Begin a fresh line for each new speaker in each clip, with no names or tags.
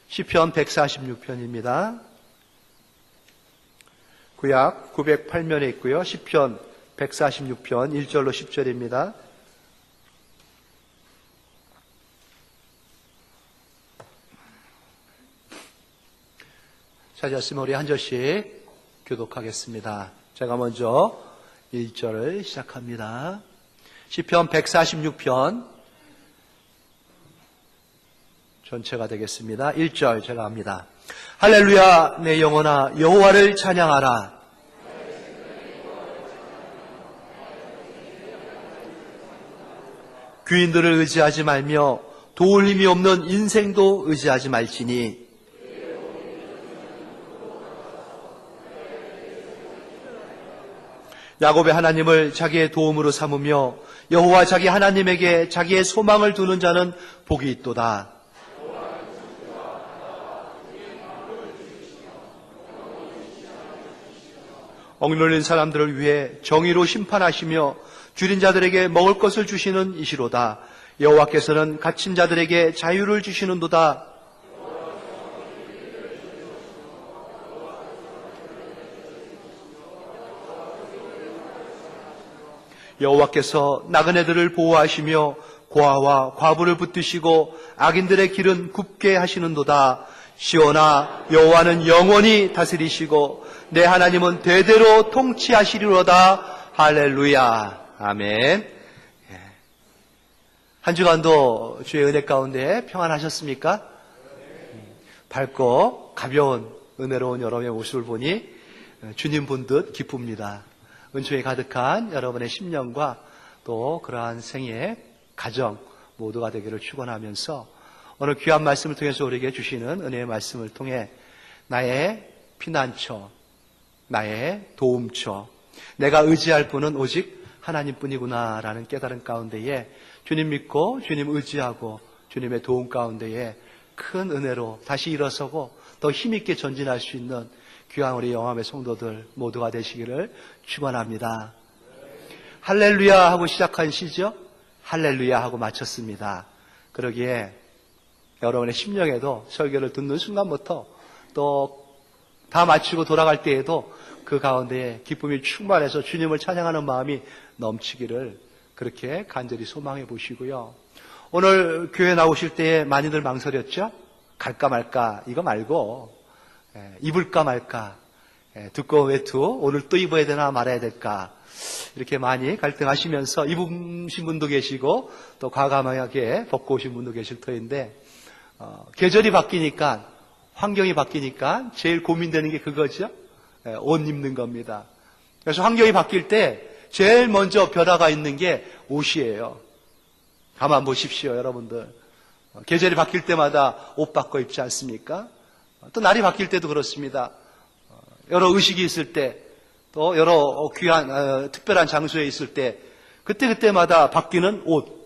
시편 146편입니다. 구약 908면에 있고요. 시편 146편 1절로 10절입니다. 찾았으면 우리 한 절씩 교독하겠습니다. 제가 먼저 1절을 시작합니다. 시편 146편 전체가 되겠습니다. 1절 제가 합니다. 할렐루야, 내 영혼아 여호와를 찬양하라. 귀인들을 의지하지 말며 도울 힘이 없는 인생도 의지하지 말지니 야곱의 하나님을 자기의 도움으로 삼으며 여호와 자기 하나님에게 자기의 소망을 두는 자는 복이 있도다. 억눌린 사람들을 위해 정의로 심판하시며 줄인 자들에게 먹을 것을 주시는 이시로다. 여호와께서는 갇힌 자들에게 자유를 주시는도다. 여호와께서 나그네들을 보호하시며 고아와 과부를 붙드시고 악인들의 길은 굽게 하시는도다. 시온아, 여호와는 영원히 다스리시고 내 하나님은 대대로 통치하시리로다. 할렐루야. 아멘. 한 주간도 주의 은혜 가운데 평안하셨습니까? 밝고 가벼운 은혜로운 여러분의 모습을 보니 주님 본 듯 기쁩니다. 은총이 가득한 여러분의 심령과 또 그러한 생애, 가정 모두가 되기를 축원하면서 오늘 귀한 말씀을 통해서 우리에게 주시는 은혜의 말씀을 통해 나의 피난처, 나의 도움처, 내가 의지할 분은 오직 하나님뿐이구나 라는 깨달음 가운데에 주님 믿고 주님 의지하고 주님의 도움 가운데에 큰 은혜로 다시 일어서고 더 힘있게 전진할 수 있는 귀한 우리 영암의 성도들 모두가 되시기를 축원합니다. 할렐루야 하고 시작한 시죠. 할렐루야 하고 마쳤습니다. 그러기에 여러분의 심령에도 설교를 듣는 순간부터 또 다 마치고 돌아갈 때에도 그 가운데 기쁨이 충만해서 주님을 찬양하는 마음이 넘치기를 그렇게 간절히 소망해 보시고요. 오늘 교회 나오실 때에 많이들 망설였죠? 갈까 말까 이거 말고 입을까 말까 두꺼운 외투 오늘 또 입어야 되나 말아야 될까 이렇게 많이 갈등하시면서 입으신 분도 계시고 또 과감하게 벗고 오신 분도 계실 터인데 계절이 바뀌니까 환경이 바뀌니까 제일 고민되는 게 그거죠. 옷 입는 겁니다. 그래서 환경이 바뀔 때 제일 먼저 변화가 있는 게 옷이에요. 가만 보십시오, 여러분들. 계절이 바뀔 때마다 옷 바꿔 입지 않습니까? 또 날이 바뀔 때도 그렇습니다. 여러 의식이 있을 때, 또 여러 귀한 특별한 장소에 있을 때 그때마다 바뀌는 옷.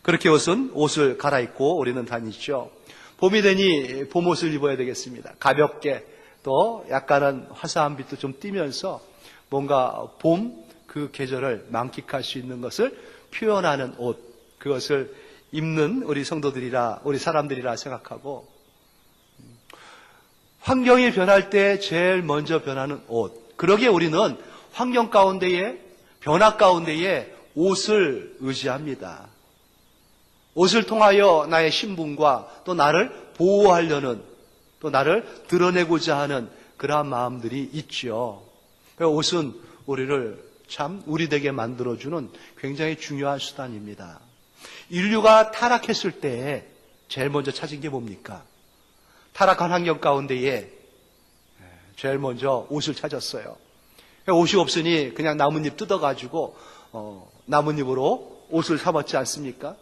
그렇게 옷을 갈아입고 우리는 다니죠. 봄이 되니 봄옷을 입어야 되겠습니다. 가볍게 또 약간은 화사한 빛도 좀 띠면서 뭔가 봄 그 계절을 만끽할 수 있는 것을 표현하는 옷, 그것을 입는 우리 성도들이라 우리 사람들이라 생각하고 환경이 변할 때 제일 먼저 변하는 옷. 그러기에 우리는 환경 가운데에 변화 가운데에 옷을 의지합니다. 옷을 통하여 나의 신분과 또 나를 보호하려는 또 나를 드러내고자 하는 그러한 마음들이 있죠. 옷은 우리를 참 우리 되게 만들어주는 굉장히 중요한 수단입니다. 인류가 타락했을 때 제일 먼저 찾은 게 뭡니까? 타락한 환경 가운데에 제일 먼저 옷을 찾았어요. 옷이 없으니 그냥 나뭇잎 뜯어가지고 나뭇잎으로 옷을 삼았지 않습니까?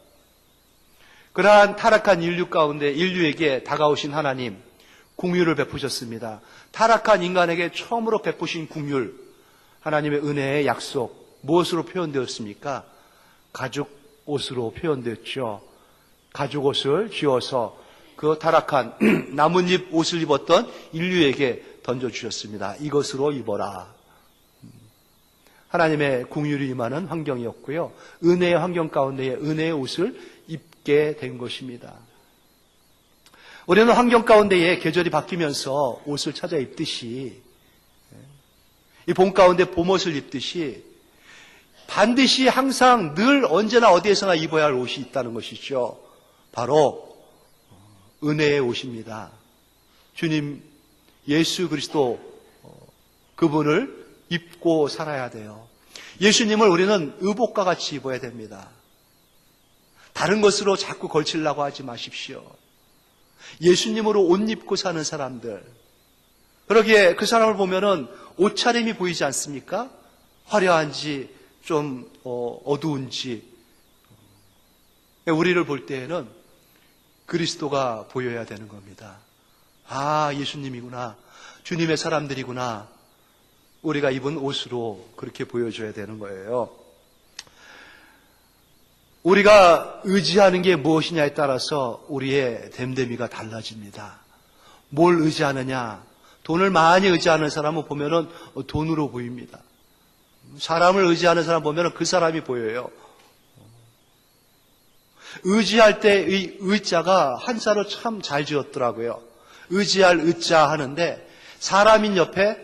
그러한 타락한 인류 가운데 인류에게 다가오신 하나님 긍휼을 베푸셨습니다. 타락한 인간에게 처음으로 베푸신 긍휼, 하나님의 은혜의 약속 무엇으로 표현되었습니까? 가죽 옷으로 표현되었죠. 가죽 옷을 쥐어서 그 타락한 나뭇잎 옷을 입었던 인류에게 던져주셨습니다. 이것으로 입어라. 하나님의 긍휼이 임하는 환경이었고요. 은혜의 환경 가운데에 은혜의 옷을 입게 된 것입니다. 우리는 환경 가운데에 계절이 바뀌면서 옷을 찾아 입듯이, 이 봄 가운데 봄옷을 입듯이 반드시 항상 늘 언제나 어디에서나 입어야 할 옷이 있다는 것이죠. 바로 은혜의 옷입니다. 주님 예수 그리스도 그분을 입고 살아야 돼요. 예수님을 우리는 의복과 같이 입어야 됩니다. 다른 것으로 자꾸 걸치려고 하지 마십시오. 예수님으로 옷 입고 사는 사람들, 그러기에 그 사람을 보면은 옷차림이 보이지 않습니까? 화려한지 좀 어두운지. 우리를 볼 때에는 그리스도가 보여야 되는 겁니다. 아, 예수님이구나, 주님의 사람들이구나, 우리가 입은 옷으로 그렇게 보여줘야 되는 거예요. 우리가 의지하는 게 무엇이냐에 따라서 우리의 됨됨이가 달라집니다. 뭘 의지하느냐? 돈을 많이 의지하는 사람은 보면은 돈으로 보입니다. 사람을 의지하는 사람 보면은 그 사람이 보여요. 의지할 때의 의자가 한자로 참 잘 지었더라고요. 의지할 의자 하는데 사람인 옆에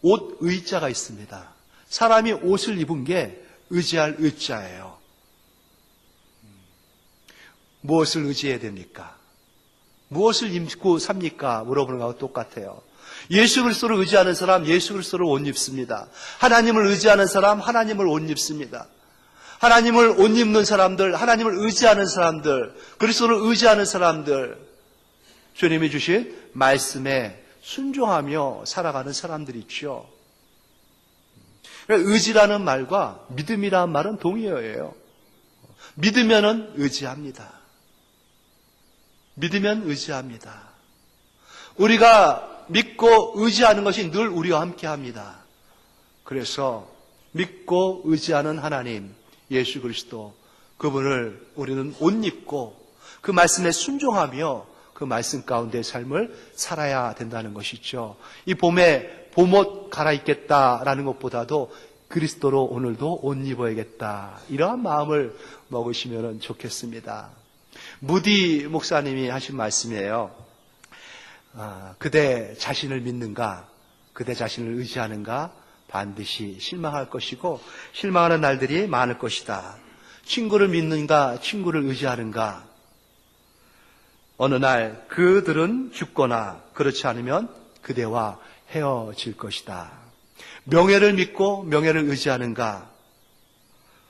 옷 의자가 있습니다. 사람이 옷을 입은 게 의지할 의자예요. 무엇을 의지해야 됩니까? 무엇을 입고 삽니까? 물어보는 거하고 똑같아요. 예수 그리스도를 의지하는 사람, 예수 그리스도를 옷 입습니다. 하나님을 의지하는 사람, 하나님을 옷 입습니다. 하나님을 옷 입는 사람들, 하나님을 의지하는 사람들, 그리스도를 의지하는 사람들, 주님이 주신 말씀에 순종하며 살아가는 사람들이 있죠. 의지라는 말과 믿음이라는 말은 동의어예요. 믿으면은 의지합니다. 믿으면 의지합니다. 우리가 믿고 의지하는 것이 늘 우리와 함께 합니다. 그래서 믿고 의지하는 하나님, 예수 그리스도, 그분을 우리는 옷 입고 그 말씀에 순종하며 그 말씀 가운데 삶을 살아야 된다는 것이죠. 이 봄에 봄옷 갈아입겠다라는 것보다도 그리스도로 오늘도 옷 입어야겠다, 이러한 마음을 먹으시면 좋겠습니다. 무디 목사님이 하신 말씀이에요. 그대 자신을 믿는가, 그대 자신을 의지하는가, 반드시 실망할 것이고 실망하는 날들이 많을 것이다. 친구를 믿는가, 친구를 의지하는가, 어느 날 그들은 죽거나 그렇지 않으면 그대와 헤어질 것이다. 명예를 믿고 명예를 의지하는가,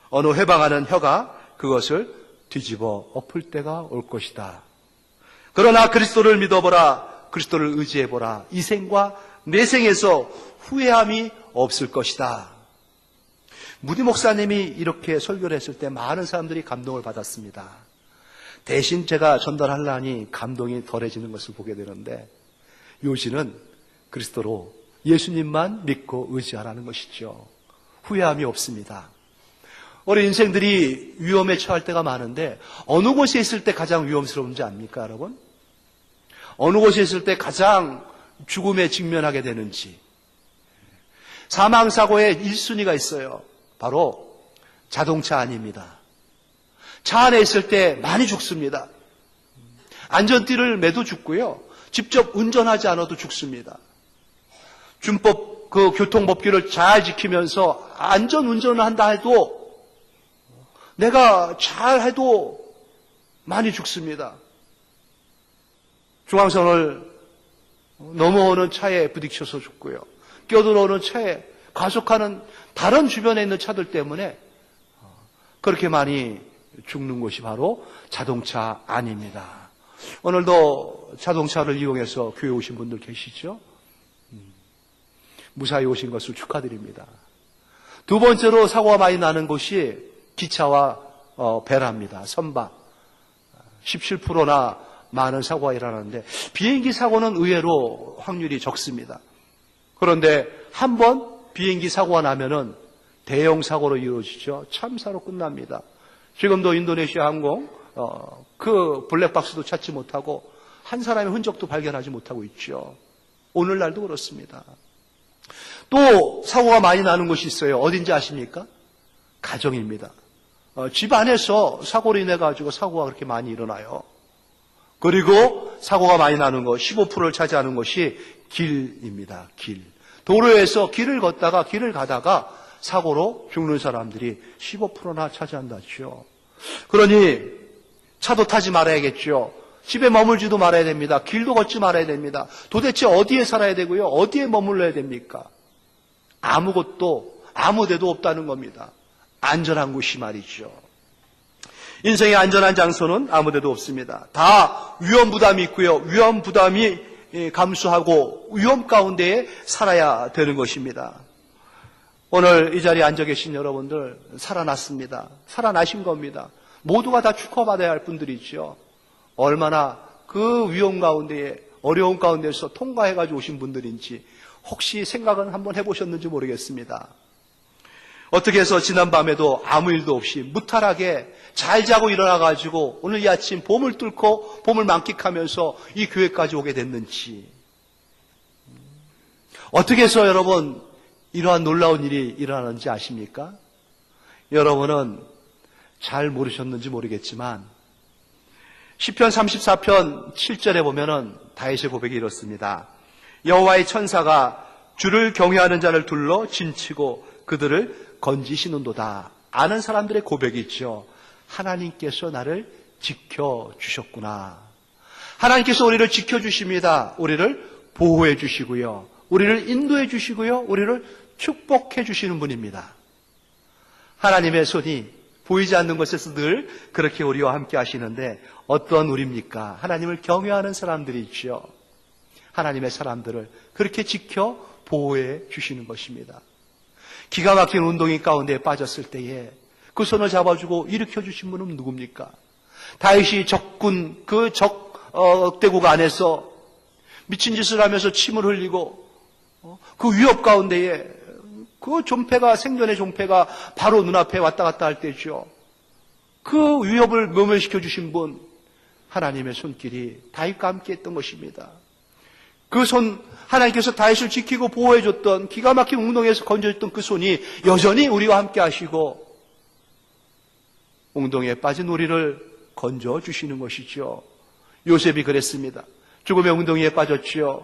어느 회방하는 혀가 그것을 뒤집어 엎을 때가 올 것이다. 그러나 그리스도를 믿어보라, 그리스도를 의지해보라. 이 생과 내 생에서 후회함이 없을 것이다. 무디 목사님이 이렇게 설교를 했을 때 많은 사람들이 감동을 받았습니다. 대신 제가 전달하려니 감동이 덜해지는 것을 보게 되는데, 요지는 그리스도로 예수님만 믿고 의지하라는 것이죠. 후회함이 없습니다. 우리 인생들이 위험에 처할 때가 많은데 어느 곳에 있을 때 가장 위험스러운지 압니까, 여러분? 어느 곳에 있을 때 가장 죽음에 직면하게 되는지. 사망사고의 1순위가 있어요. 바로 자동차 안입니다. 차 안에 있을 때 많이 죽습니다. 안전띠를 매도 죽고요, 직접 운전하지 않아도 죽습니다. 준법, 그 교통법규를 잘 지키면서 안전 운전을 한다 해도, 내가 잘 해도 많이 죽습니다. 중앙선을 넘어오는 차에 부딪혀서 죽고요, 껴들어오는 차에 가속하는 다른 주변에 있는 차들 때문에 그렇게 많이 죽는 곳이 바로 자동차 안입니다. 오늘도 자동차를 이용해서 교회 오신 분들 계시죠? 무사히 오신 것을 축하드립니다. 두 번째로 사고가 많이 나는 곳이 기차와 배랍니다. 선박. 17%나 많은 사고가 일어나는데 비행기 사고는 의외로 확률이 적습니다. 그런데 한번 비행기 사고가 나면은 대형 사고로 이루어지죠. 참사로 끝납니다. 지금도 인도네시아 항공 그 블랙박스도 찾지 못하고 한 사람의 흔적도 발견하지 못하고 있죠. 오늘날도 그렇습니다. 또 사고가 많이 나는 곳이 있어요. 어딘지 아십니까? 가정입니다. 집 안에서 사고로 인해 가지고 사고가 그렇게 많이 일어나요. 그리고 사고가 많이 나는 것, 15%를 차지하는 것이 길입니다. 길. 도로에서 길을 가다가 사고로 죽는 사람들이 15%나 차지한다죠. 그러니 차도 타지 말아야겠죠. 집에 머물지도 말아야 됩니다. 길도 걷지 말아야 됩니다. 도대체 어디에 살아야 되고요? 어디에 머물러야 됩니까? 아무 데도 없다는 겁니다. 안전한 곳이 말이죠. 인생의 안전한 장소는 아무 데도 없습니다. 다 위험 부담이 있고요. 위험 부담이 감수하고 위험 가운데에 살아야 되는 것입니다. 오늘 이 자리에 앉아 계신 여러분들 살아났습니다. 살아나신 겁니다. 모두가 다 축하받아야 할 분들이죠. 얼마나 그 위험 가운데에 어려운 가운데서 통과해가지고 오신 분들인지 혹시 생각은 한번 해보셨는지 모르겠습니다. 어떻게 해서 지난밤에도 아무 일도 없이 무탈하게 잘 자고 일어나가지고 오늘 이 아침 봄을 뚫고 봄을 만끽하면서 이 교회까지 오게 됐는지, 어떻게 해서 여러분 이러한 놀라운 일이 일어나는지 아십니까? 여러분은 잘 모르셨는지 모르겠지만 시편 34편 7절에 보면은 다윗의 고백이 이렇습니다. 여호와의 천사가 주를 경외하는 자를 둘러 진치고 그들을 건지시는도다. 아는 사람들의 고백이 있죠. 하나님께서 나를 지켜주셨구나. 하나님께서 우리를 지켜주십니다. 우리를 보호해 주시고요. 우리를 인도해 주시고요. 우리를 축복해 주시는 분입니다. 하나님의 손이 보이지 않는 것에서 늘 그렇게 우리와 함께 하시는데 어떤 우리입니까? 하나님을 경외하는 사람들이 있죠. 하나님의 사람들을 그렇게 지켜 보호해 주시는 것입니다. 기가 막힌 운동이 가운데 빠졌을 때에 그 손을 잡아주고 일으켜 주신 분은 누굽니까? 다윗이 적군 그 적대국 안에서 미친 짓을 하면서 침을 흘리고 그 위협 가운데에 그 존폐가, 생존의 존폐가 바로 눈앞에 왔다 갔다 할 때죠. 그 위협을 모면시켜 주신 분, 하나님의 손길이 다윗과 함께 했던 것입니다. 그 손, 하나님께서 다윗을 지키고 보호해줬던, 기가 막힌 웅덩이에서 건져줬던 그 손이 여전히 우리와 함께 하시고 웅덩이에 빠진 우리를 건져주시는 것이죠. 요셉이 그랬습니다. 죽음의 웅덩이에 빠졌지요.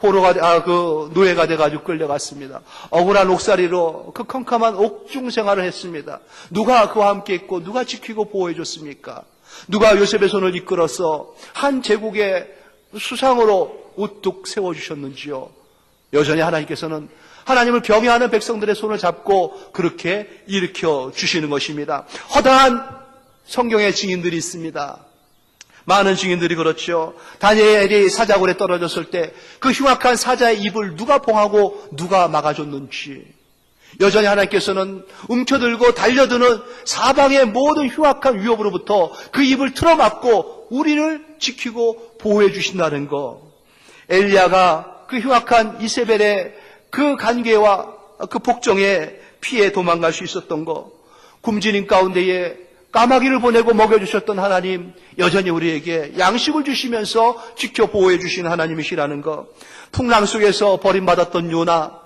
노예가 돼가지고 끌려갔습니다. 억울한 옥살이로 그 컴컴한 옥중 생활을 했습니다. 누가 그와 함께 있고 누가 지키고 보호해줬습니까? 누가 요셉의 손을 이끌어서 한 제국의 수상으로 우뚝 세워주셨는지요? 여전히 하나님께서는 하나님을 경외하는 백성들의 손을 잡고 그렇게 일으켜 주시는 것입니다. 허다한 성경의 증인들이 있습니다. 많은 증인들이 그렇죠. 다니엘이 사자굴에 떨어졌을 때 그 흉악한 사자의 입을 누가 봉하고 누가 막아줬는지, 여전히 하나님께서는 움켜들고 달려드는 사방의 모든 흉악한 위협으로부터 그 입을 틀어막고 우리를 지키고 보호해 주신다는 것. 엘리야가 그 흉악한 이세벨의 그 간계와 그 복종에 피해 도망갈 수 있었던 것. 굶주림 가운데에 까마귀를 보내고 먹여주셨던 하나님, 여전히 우리에게 양식을 주시면서 지켜 보호해 주신 하나님이시라는 것. 풍랑 속에서 버림받았던 요나,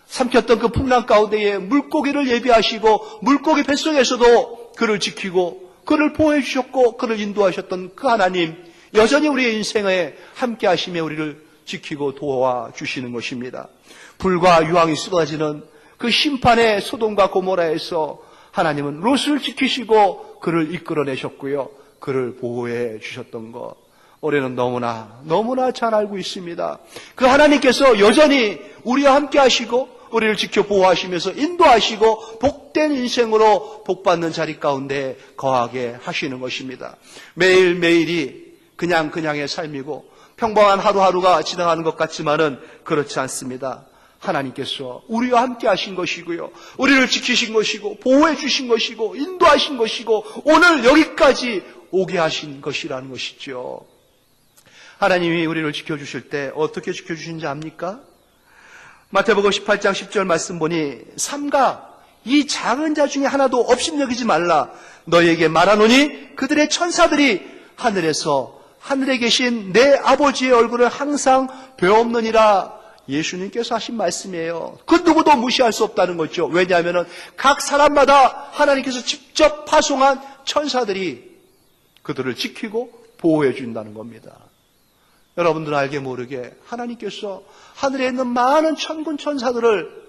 삼켰던 그 풍랑 가운데에 물고기를 예비하시고 물고기 뱃속에서도 그를 지키고 그를 보호해 주셨고 그를 인도하셨던 그 하나님, 여전히 우리의 인생에 함께 하시며 우리를 지키고 도와주시는 것입니다. 불과 유황이 쏟아지는 그 심판의 소돔과 고모라에서 하나님은 롯을 지키시고 그를 이끌어내셨고요. 그를 보호해 주셨던 것, 우리는 너무나 잘 알고 있습니다. 그 하나님께서 여전히 우리와 함께 하시고 우리를 지켜 보호하시면서 인도하시고 복된 인생으로 복받는 자리 가운데 거하게 하시는 것입니다. 매일매일이 그냥의 삶이고 평범한 하루하루가 지나가는 것 같지만은 그렇지 않습니다. 하나님께서 우리와 함께 하신 것이고요. 우리를 지키신 것이고 보호해 주신 것이고 인도하신 것이고 오늘 여기까지 오게 하신 것이라는 것이죠. 하나님이 우리를 지켜주실 때 어떻게 지켜주신지 압니까? 마태복음 18장 10절 말씀 보니 삼가 이 작은 자 중에 하나도 업신여기지 말라. 너희에게 말하노니 그들의 천사들이 하늘에 계신 내 아버지의 얼굴을 항상 배옵느니라. 예수님께서 하신 말씀이에요. 그 누구도 무시할 수 없다는 거죠. 왜냐하면 각 사람마다 하나님께서 직접 파송한 천사들이 그들을 지키고 보호해 준다는 겁니다. 여러분들 알게 모르게 하나님께서 하늘에 있는 많은 천군 천사들을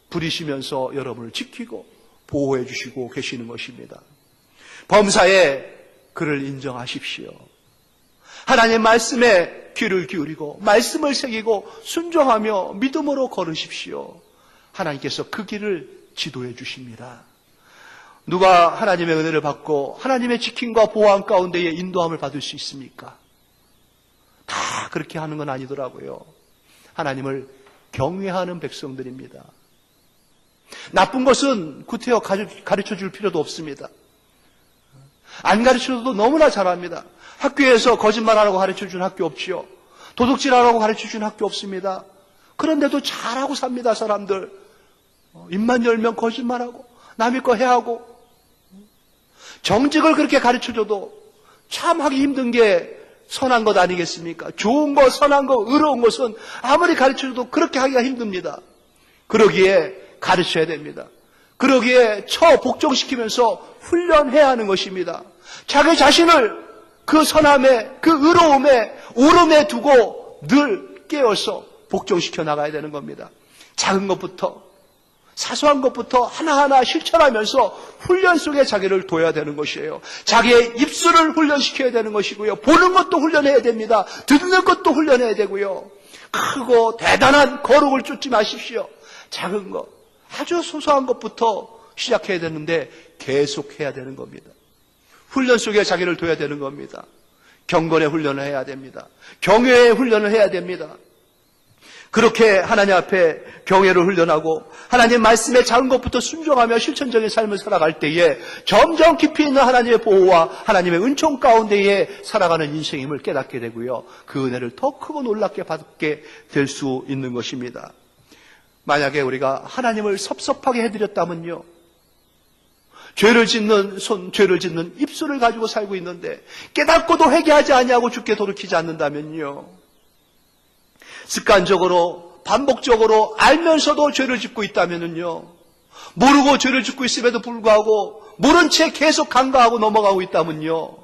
부리시면서 여러분을 지키고 보호해 주시고 계시는 것입니다. 범사에 그를 인정하십시오. 하나님의 말씀에 귀를 기울이고 말씀을 새기고 순종하며 믿음으로 걸으십시오. 하나님께서 그 길을 지도해 주십니다. 누가 하나님의 은혜를 받고 하나님의 지킴과 보호함 가운데에 인도함을 받을 수 있습니까? 다 그렇게 하는 건 아니더라고요. 하나님을 경외하는 백성들입니다. 나쁜 것은 구태여 가르쳐 줄 필요도 없습니다. 안 가르쳐줘도 너무나 잘합니다. 학교에서 거짓말하라고 가르쳐 준 학교 없지요. 도둑질하라고 가르쳐 준 학교 없습니다. 그런데도 잘하고 삽니다, 사람들. 입만 열면 거짓말하고 남의 거 해하고 정직을 그렇게 가르쳐줘도 참 하기 힘든 게 선한 것 아니겠습니까? 좋은 것, 선한 것, 의로운 것은 아무리 가르쳐줘도 그렇게 하기가 힘듭니다. 그러기에 가르쳐야 됩니다. 그러기에 복종시키면서 훈련해야 하는 것입니다. 자기 자신을 그 선함에, 그 의로움에, 옳음에 두고 늘 깨어서 복종시켜 나가야 되는 겁니다. 작은 것부터, 사소한 것부터 하나하나 실천하면서 훈련 속에 자기를 둬야 되는 것이에요. 자기의 입술을 훈련시켜야 되는 것이고요. 보는 것도 훈련해야 됩니다. 듣는 것도 훈련해야 되고요. 크고 대단한 거룩을 쫓지 마십시오. 작은 것, 아주 소소한 것부터 시작해야 되는데 계속해야 되는 겁니다. 훈련 속에 자기를 둬야 되는 겁니다. 경건의 훈련을 해야 됩니다. 경외의 훈련을 해야 됩니다. 그렇게 하나님 앞에 경외를 훈련하고 하나님 말씀에 작은 것부터 순종하며 실천적인 삶을 살아갈 때에 점점 깊이 있는 하나님의 보호와 하나님의 은총 가운데에 살아가는 인생임을 깨닫게 되고요. 그 은혜를 더 크고 놀랍게 받게 될 수 있는 것입니다. 만약에 우리가 하나님을 섭섭하게 해드렸다면요, 죄를 짓는 손, 죄를 짓는 입술을 가지고 살고 있는데 깨닫고도 회개하지 아니하고 주께 돌이키지 않는다면요, 습관적으로 반복적으로 알면서도 죄를 짓고 있다면요, 모르고 죄를 짓고 있음에도 불구하고 모른 채 계속 간과하고 넘어가고 있다면요,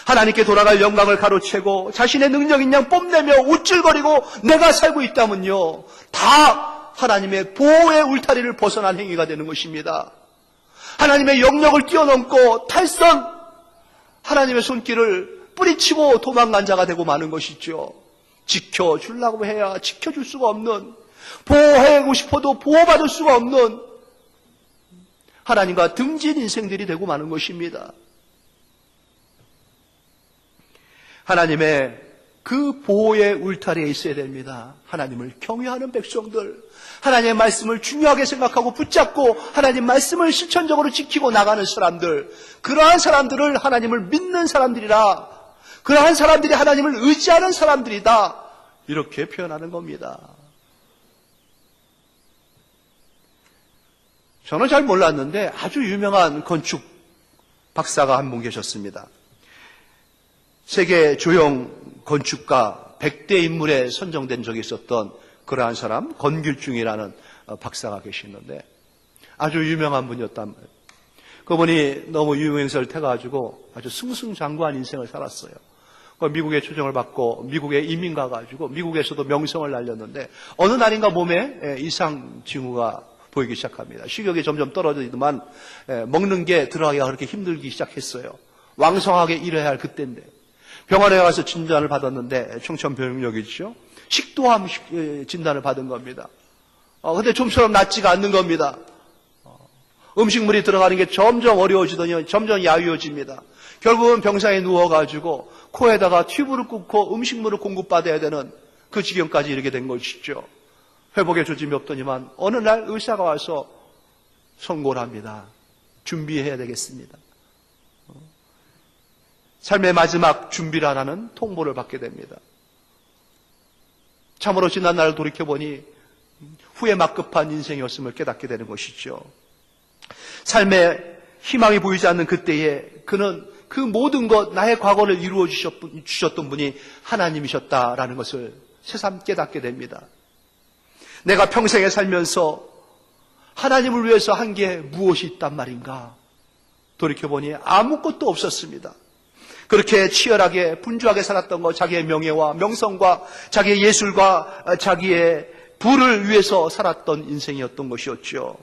하나님께 돌아갈 영광을 가로채고 자신의 능력인 양 뽐내며 우쭐거리고 내가 살고 있다면요, 다 하나님의 보호의 울타리를 벗어난 행위가 되는 것입니다. 하나님의 영역을 뛰어넘고 탈선, 하나님의 손길을 뿌리치고 도망간 자가 되고 마는 것이죠. 지켜주려고 해야 지켜줄 수가 없는, 보호하고 싶어도 보호받을 수가 없는 하나님과 등진 인생들이 되고 마는 것입니다. 하나님의 그 보호의 울타리에 있어야 됩니다. 하나님을 경외하는 백성들, 하나님의 말씀을 중요하게 생각하고 붙잡고 하나님 말씀을 실천적으로 지키고 나가는 사람들, 그러한 사람들을 하나님을 믿는 사람들이라, 그러한 사람들이 하나님을 의지하는 사람들이다, 이렇게 표현하는 겁니다. 저는 잘 몰랐는데 아주 유명한 건축 박사가 한 분 계셨습니다. 세계 조형 건축가 100대 인물에 선정된 적이 있었던 그러한 사람, 건길중이라는 박사가 계시는데 아주 유명한 분이었단 말이에요. 그분이 너무 유명인사를 태가지고 아주 승승장구한 인생을 살았어요. 미국의 초청을 받고 미국에 이민 가가지고 미국에서도 명성을 날렸는데 어느 날인가 몸에 이상 징후가 보이기 시작합니다. 식욕이 점점 떨어지더만 먹는 게 들어가기가 그렇게 힘들기 시작했어요. 왕성하게 일해야 할 그때인데 병원에 가서 진단을 받았는데 청천벽력이죠. 식도암 진단을 받은 겁니다. 근데 좀처럼 낫지가 않는 겁니다. 음식물이 들어가는 게 점점 어려워지더니 점점 야위어집니다. 결국은 병상에 누워가지고 코에다가 튜브를 꽂고 음식물을 공급받아야 되는 그 지경까지 이르게 된 것이죠. 회복의 조짐이 없더니만 어느 날 의사가 와서 선고를 합니다. 준비해야 되겠습니다. 삶의 마지막 준비를 하는 통보를 받게 됩니다. 참으로 지난 날을 돌이켜보니 후회 막급한 인생이었음을 깨닫게 되는 것이죠. 삶에 희망이 보이지 않는 그때에 그는 그 모든 것, 나의 과거를 이루어 주셨던 분이 하나님이셨다라는 것을 새삼 깨닫게 됩니다. 내가 평생에 살면서 하나님을 위해서 한 게 무엇이 있단 말인가? 돌이켜보니 아무것도 없었습니다. 그렇게 치열하게 분주하게 살았던 것, 자기의 명예와 명성과 자기의 예술과 자기의 부를 위해서 살았던 인생이었던 것이었죠.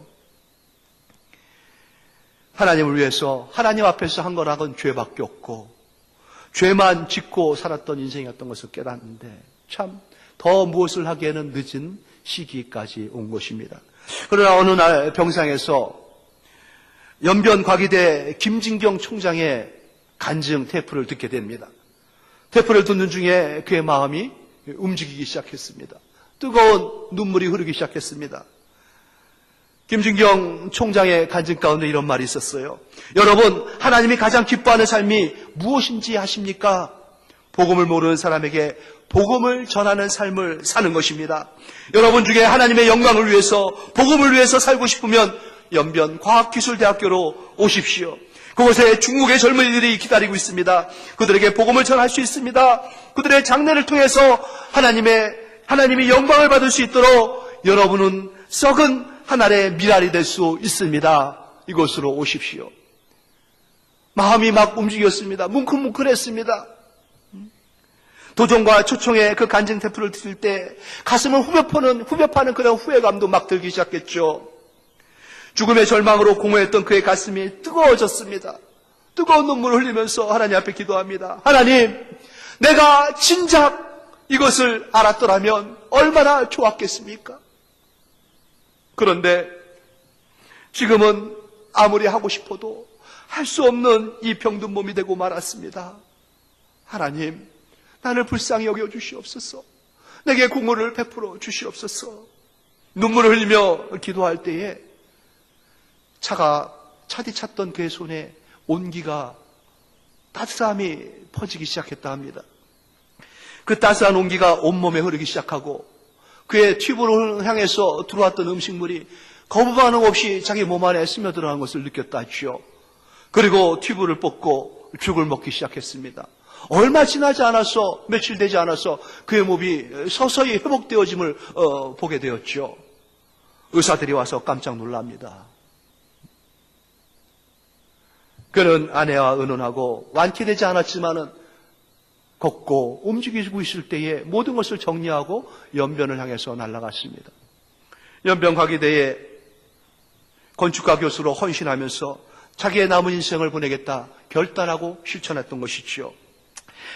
하나님을 위해서 하나님 앞에서 한 거락은 죄밖에 없고 죄만 짓고 살았던 인생이었던 것을 깨닫는데 참 더 무엇을 하기에는 늦은 시기까지 온 것입니다. 그러나 어느 날 병상에서 연변과기대 김진경 총장의 간증 테이프를 듣게 됩니다. 테이프를 듣는 중에 그의 마음이 움직이기 시작했습니다. 뜨거운 눈물이 흐르기 시작했습니다. 김진경 총장의 간증 가운데 이런 말이 있었어요. 여러분, 하나님이 가장 기뻐하는 삶이 무엇인지 아십니까? 복음을 모르는 사람에게 복음을 전하는 삶을 사는 것입니다. 여러분 중에 하나님의 영광을 위해서, 복음을 위해서 살고 싶으면 연변과학기술대학교로 오십시오. 그곳에 중국의 젊은이들이 기다리고 있습니다. 그들에게 복음을 전할 수 있습니다. 그들의 장례를 통해서 하나님이 영광을 받을 수 있도록 여러분은 썩은 하늘의 미랄이 될 수 있습니다. 이곳으로 오십시오. 마음이 막 움직였습니다. 뭉클뭉클했습니다. 도전과 초청의 그 간증 테이프를 들을 때 가슴을 후벼파는 그런 후회감도 막 들기 시작했죠. 죽음의 절망으로 공허했던 그의 가슴이 뜨거워졌습니다. 뜨거운 눈물을 흘리면서 하나님 앞에 기도합니다. 하나님, 내가 진작 이것을 알았더라면 얼마나 좋았겠습니까? 그런데 지금은 아무리 하고 싶어도 할 수 없는 이 병든 몸이 되고 말았습니다. 하나님, 나를 불쌍히 여겨주시옵소서. 내게 공로를 베풀어 주시옵소서. 눈물을 흘리며 기도할 때에 차디찼던 그의 손에 온기가 따스함이 퍼지기 시작했다 합니다. 그 따스한 온기가 온몸에 흐르기 시작하고 그의 튜브를 향해서 들어왔던 음식물이 거부 반응 없이 자기 몸 안에 스며들어간 것을 느꼈다 하죠. 그리고 튜브를 뽑고 죽을 먹기 시작했습니다. 얼마 지나지 않아서, 며칠 되지 않아서 그의 몸이 서서히 회복되어짐을 보게 되었죠. 의사들이 와서 깜짝 놀랍니다. 그는 아내와 의논하고 완쾌되지 않았지만은 걷고 움직이고 있을 때에 모든 것을 정리하고 연변을 향해서 날아갔습니다. 연변과기대에 건축가 교수로 헌신하면서 자기의 남은 인생을 보내겠다 결단하고 실천했던 것이지요.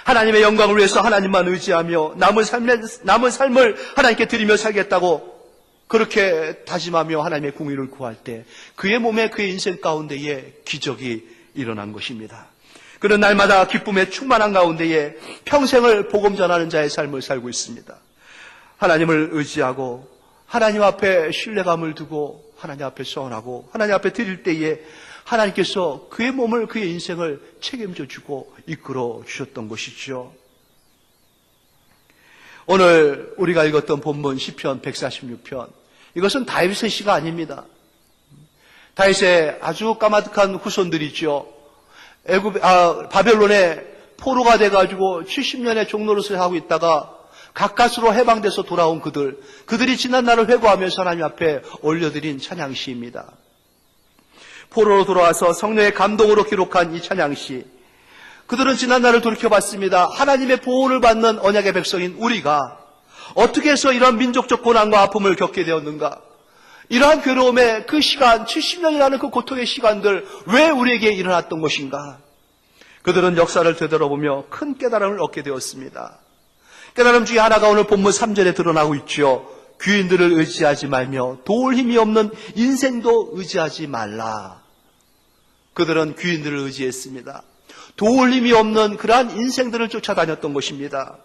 하나님의 영광을 위해서 하나님만 의지하며 남은 삶을 하나님께 드리며 살겠다고 그렇게 다짐하며 하나님의 공의를 구할 때 그의 몸에 그의 인생 가운데에 기적이 일어난 것입니다. 그는 날마다 기쁨에 충만한 가운데에 평생을 복음 전하는 자의 삶을 살고 있습니다. 하나님을 의지하고 하나님 앞에 신뢰감을 두고 하나님 앞에 서원하고 하나님 앞에 드릴 때에 하나님께서 그의 몸을 그의 인생을 책임져 주고 이끌어 주셨던 것이죠. 오늘 우리가 읽었던 본문 시편 146편, 이것은 다윗의 시가 아닙니다. 다윗의 아주 까마득한 후손들이죠. 바벨론에 포로가 돼가지고 70년의 종노릇을 하고 있다가 가까스로 해방돼서 돌아온 그들이 지난 날을 회고하면서 하나님 앞에 올려드린 찬양시입니다. 포로로 돌아와서 성령의 감동으로 기록한 이 찬양시, 그들은 지난 날을 돌이켜봤습니다. 하나님의 보호를 받는 언약의 백성인 우리가 어떻게 해서 이런 민족적 고난과 아픔을 겪게 되었는가? 이러한 괴로움의 그 시간, 70년이라는 그 고통의 시간들 왜 우리에게 일어났던 것인가? 그들은 역사를 되돌아보며 큰 깨달음을 얻게 되었습니다. 깨달음 중에 하나가 오늘 본문 3절에 드러나고 있죠. 귀인들을 의지하지 말며 도울 힘이 없는 인생도 의지하지 말라. 그들은 귀인들을 의지했습니다. 도울 힘이 없는 그러한 인생들을 쫓아다녔던 것입니다.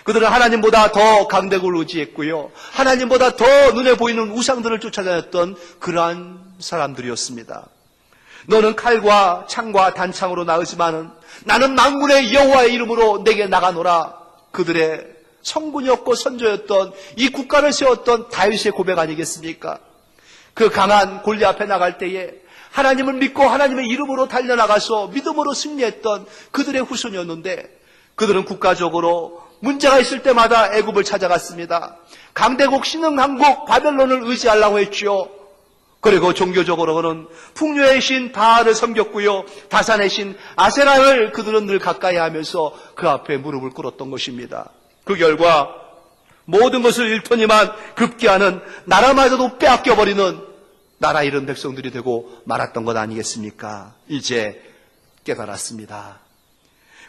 그들은 하나님보다 더 강대국을 의지했고요. 하나님보다 더 눈에 보이는 우상들을 쫓아다녔던 그러한 사람들이었습니다. 너는 칼과 창과 단창으로 나으지만은 나는 만군의 여호와의 이름으로 내게 나가노라. 그들의 성군이었고 선조였던 이 국가를 세웠던 다윗의 고백 아니겠습니까? 그 강한 골리앗 앞에 나갈 때에 하나님을 믿고 하나님의 이름으로 달려나가서 믿음으로 승리했던 그들의 후손이었는데 그들은 국가적으로 문제가 있을 때마다 애굽을 찾아갔습니다. 강대국 신흥 강국 바벨론을 의지하려고 했죠. 그리고 종교적으로는 풍요의 신 바알을 섬겼고요, 다산의 신 아세라를 그들은 늘 가까이 하면서 그 앞에 무릎을 꿇었던 것입니다. 그 결과 모든 것을 잃더니만 급기야는 나라마저도 빼앗겨버리는 나라 잃은 백성들이 되고 말았던 것 아니겠습니까? 이제 깨달았습니다.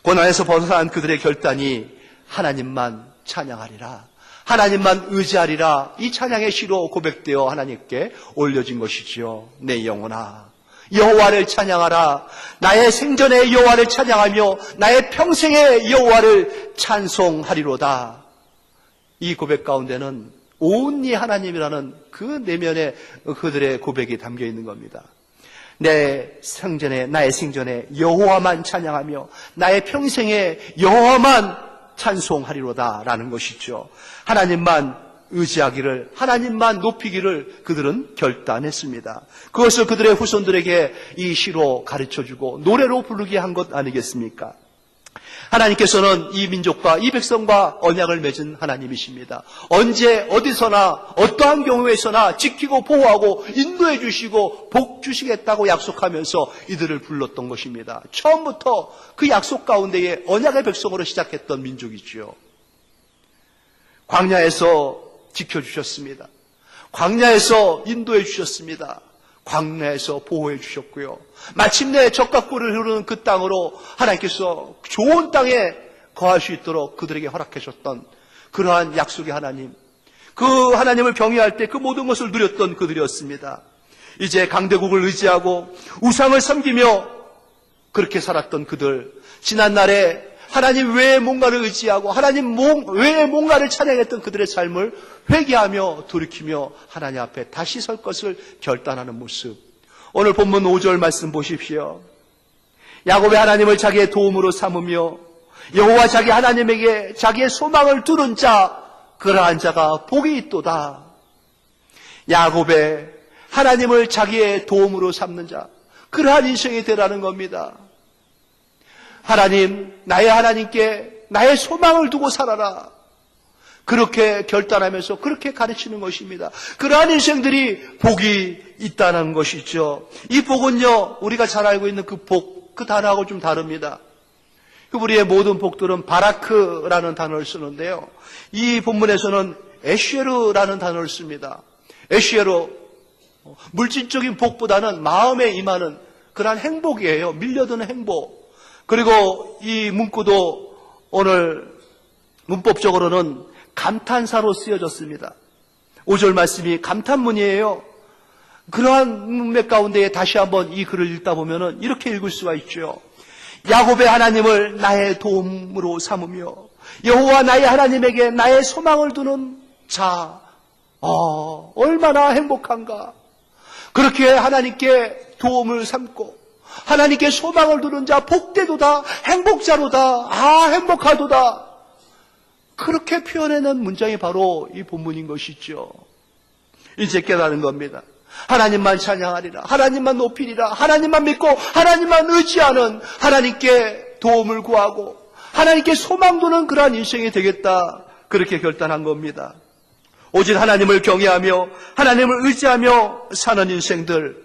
고난에서 벗어난 그들의 결단이 하나님만 찬양하리라, 하나님만 의지하리라, 이 찬양의 시로 고백되어 하나님께 올려진 것이지요. 내 영혼아, 여호와를 찬양하라. 나의 생전에 여호와를 찬양하며 나의 평생에 여호와를 찬송하리로다. 이 고백 가운데는 온리 하나님이라는 그 내면에 그들의 고백이 담겨 있는 겁니다. 나의 생전에 여호와만 찬양하며 나의 평생에 여호와만 찬송하리로다 라는 것이죠. 하나님만 의지하기를, 하나님만 높이기를 그들은 결단했습니다. 그것을 그들의 후손들에게 이 시로 가르쳐주고 노래로 부르게 한 것 아니겠습니까? 하나님께서는 이 민족과 이 백성과 언약을 맺은 하나님이십니다. 언제 어디서나 어떠한 경우에서나 지키고 보호하고 인도해 주시고 복 주시겠다고 약속하면서 이들을 불렀던 것입니다. 처음부터 그 약속 가운데에 언약의 백성으로 시작했던 민족이지요. 광야에서 지켜주셨습니다. 광야에서 인도해 주셨습니다. 광야에서 보호해 주셨고요. 마침내 젖과 꿀을 흐르는 그 땅으로 하나님께서 좋은 땅에 거할 수 있도록 그들에게 허락해 줬던 그러한 약속의 하나님, 그 하나님을 경외할 때 그 모든 것을 누렸던 그들이었습니다. 이제 강대국을 의지하고 우상을 섬기며 그렇게 살았던 그들, 지난날에 하나님 외에 뭔가를 의지하고 하나님 외에 뭔가를 찬양했던 그들의 삶을 회개하며 돌이키며 하나님 앞에 다시 설 것을 결단하는 모습. 오늘 본문 5절 말씀 보십시오. 야곱의 하나님을 자기의 도움으로 삼으며 여호와 자기 하나님에게 자기의 소망을 두는 자, 그러한 자가 복이 있도다. 야곱의 하나님을 자기의 도움으로 삼는 자, 그러한 인생이 되라는 겁니다. 하나님, 나의 하나님께 나의 소망을 두고 살아라. 그렇게 결단하면서 그렇게 가르치는 것입니다. 그러한 인생들이 복이 있다는 것이죠. 이 복은요, 우리가 잘 알고 있는 그 복, 그 단어하고 좀 다릅니다. 우리의 모든 복들은 바라크라는 단어를 쓰는데요, 이 본문에서는 에쉐르라는 단어를 씁니다. 에쉐르, 물질적인 복보다는 마음에 임하는 그러한 행복이에요. 밀려드는 행복. 그리고 이 문구도 오늘 문법적으로는 감탄사로 쓰여졌습니다. 5절 말씀이 감탄문이에요. 그러한 문맥 가운데 다시 한번 이 글을 읽다 보면 이렇게 읽을 수가 있죠. 야곱의 하나님을 나의 도움으로 삼으며 여호와 나의 하나님에게 나의 소망을 두는 자, 얼마나 행복한가. 그렇게 하나님께 도움을 삼고 하나님께 소망을 두는 자 복되도다, 행복자로다, 행복하도다. 그렇게 표현해낸 문장이 바로 이 본문인 것이죠. 이제 깨달은 겁니다. 하나님만 찬양하리라, 하나님만 높이리라, 하나님만 믿고 하나님만 의지하는, 하나님께 도움을 구하고 하나님께 소망 두는 그러한 인생이 되겠다, 그렇게 결단한 겁니다. 오직 하나님을 경외하며 하나님을 의지하며 사는 인생들,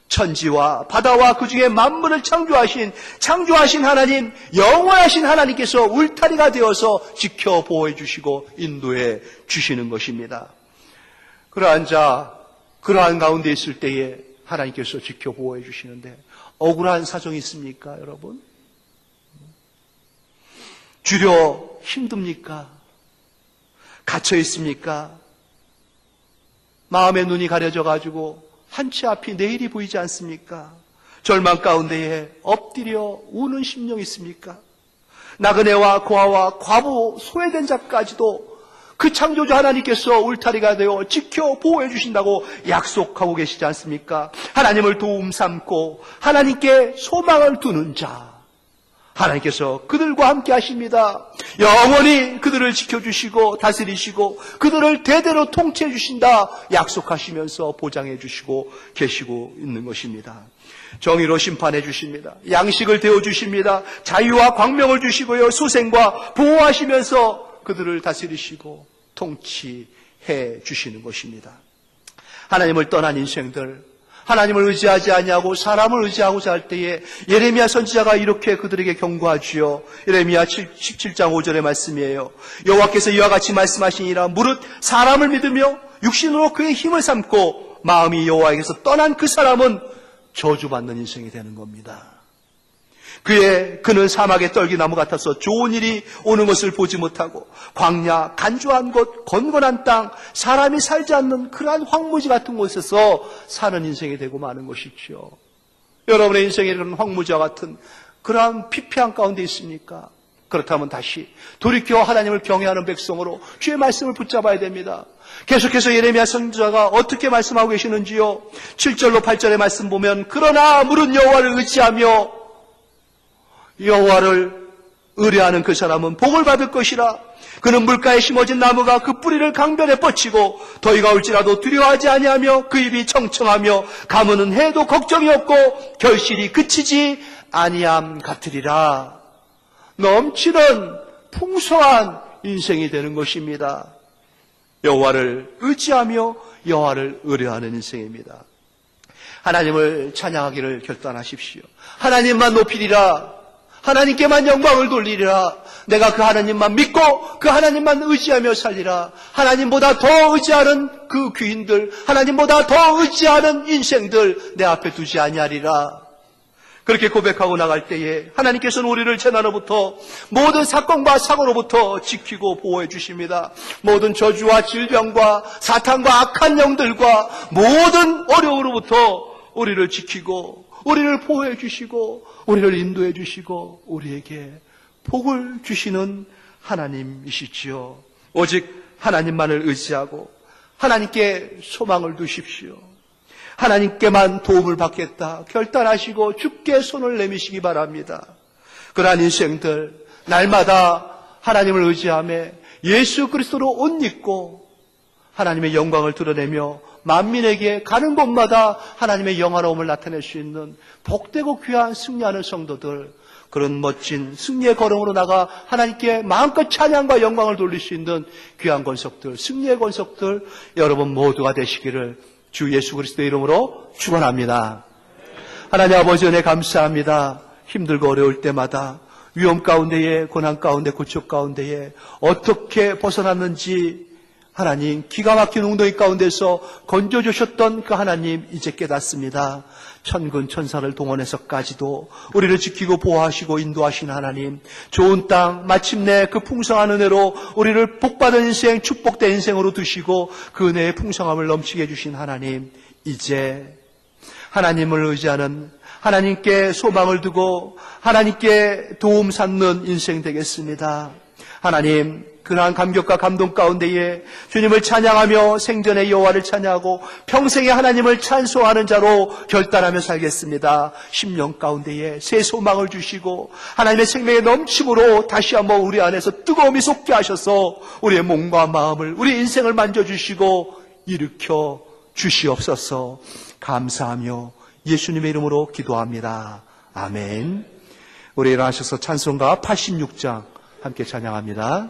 천지와 바다와 그 중에 만물을 창조하신 하나님, 영원하신 하나님께서 울타리가 되어서 지켜 보호해 주시고 인도해 주시는 것입니다. 그러한 자, 그러한 가운데 있을 때에 하나님께서 지켜 보호해 주시는데 억울한 사정이 있습니까, 여러분? 주려 힘듭니까? 갇혀 있습니까? 마음의 눈이 가려져 가지고 한치 앞이 내일이 보이지 않습니까? 절망 가운데에 엎드려 우는 심령이 있습니까? 나그네와 고아와 과부, 소외된 자까지도 그 창조주 하나님께서 울타리가 되어 지켜 보호해 주신다고 약속하고 계시지 않습니까? 하나님을 도움 삼고 하나님께 소망을 두는 자, 하나님께서 그들과 함께 하십니다. 영원히 그들을 지켜주시고 다스리시고 그들을 대대로 통치해 주신다 약속하시면서 보장해 주시고 계시고 있는 것입니다. 정의로 심판해 주십니다. 양식을 데워 주십니다. 자유와 광명을 주시고요, 소생과 보호하시면서 그들을 다스리시고 통치해 주시는 것입니다. 하나님을 떠난 인생들, 하나님을 의지하지 아니하고 사람을 의지하고 살 때에 예레미야 선지자가 이렇게 그들에게 경고하지요. 예레미야 17장 5절의 말씀이에요. 여호와께서 이와 같이 말씀하시니라. 무릇 사람을 믿으며 육신으로 그의 힘을 삼고 마음이 여호와에게서 떠난 그 사람은 저주받는 인생이 되는 겁니다. 그는 사막의 떨기나무 같아서 좋은 일이 오는 것을 보지 못하고 광야, 간주한 곳, 건건한 땅, 사람이 살지 않는 그러한 황무지 같은 곳에서 사는 인생이 되고 마는 것이죠. 여러분의 인생에 그런 황무지와 같은 그러한 피폐한 가운데 있습니까? 그렇다면 다시 돌이켜 하나님을 경외하는 백성으로 주의 말씀을 붙잡아야 됩니다. 계속해서 예레미야 선지자가 어떻게 말씀하고 계시는지요? 7절로 8절의 말씀 보면 그러나 무릇 여호와를 의지하며 여호와를 의뢰하는 그 사람은 복을 받을 것이라. 그는 물가에 심어진 나무가 그 뿌리를 강변에 뻗치고 더위가 올지라도 두려워하지 아니하며 그 입이 청청하며 가무는 해도 걱정이 없고 결실이 그치지 아니함 같으리라. 넘치는 풍성한 인생이 되는 것입니다. 여호와를 의지하며 여호와를 의뢰하는 인생입니다. 하나님을 찬양하기를 결단하십시오. 하나님만 높이리라. 하나님께만 영광을 돌리리라. 내가 그 하나님만 믿고 그 하나님만 의지하며 살리라. 하나님보다 더 의지하는 그 귀인들, 하나님보다 더 의지하는 인생들 내 앞에 두지 아니하리라. 그렇게 고백하고 나갈 때에 하나님께서는 우리를 재난으로부터 모든 사건과 사고로부터 지키고 보호해 주십니다. 모든 저주와 질병과 사탄과 악한 영들과 모든 어려움으로부터 우리를 지키고 우리를 보호해 주시고 우리를 인도해 주시고 우리에게 복을 주시는 하나님이시지요. 오직 하나님만을 의지하고 하나님께 소망을 두십시오. 하나님께만 도움을 받겠다 결단하시고 주께 손을 내미시기 바랍니다. 그러한 인생들 날마다 하나님을 의지하며 예수 그리스도로 옷 입고 하나님의 영광을 드러내며 만민에게 가는 곳마다 하나님의 영화로움을 나타낼 수 있는 복되고 귀한 승리하는 성도들, 그런 멋진 승리의 걸음으로 나가 하나님께 마음껏 찬양과 영광을 돌릴 수 있는 귀한 권속들, 승리의 권속들 여러분 모두가 되시기를 주 예수 그리스도의 이름으로 축원합니다. 하나님 아버지 은혜 감사합니다. 힘들고 어려울 때마다 위험 가운데에, 고난 가운데, 고충 가운데에 어떻게 벗어났는지 하나님 기가 막힌 웅덩이 가운데서 건져주셨던 그 하나님 이제 깨닫습니다. 천군 천사를 동원해서까지도 우리를 지키고 보호하시고 인도하신 하나님, 좋은 땅 마침내 그 풍성한 은혜로 우리를 복받은 인생, 축복된 인생으로 두시고 그 은혜의 풍성함을 넘치게 해주신 하나님, 이제 하나님을 의지하는, 하나님께 소망을 두고 하나님께 도움 삼는 인생 되겠습니다. 하나님, 그러한 감격과 감동 가운데에 주님을 찬양하며 생전의 여호와를 찬양하고 평생에 하나님을 찬송하는 자로 결단하며 살겠습니다. 심령 가운데에 새 소망을 주시고 하나님의 생명의 넘침으로 다시 한번 우리 안에서 뜨거움이 솟게 하셔서 우리의 몸과 마음을, 우리 인생을 만져주시고 일으켜 주시옵소서. 감사하며 예수님의 이름으로 기도합니다. 아멘. 우리 일어나셔서 찬송가 86장 함께 찬양합니다.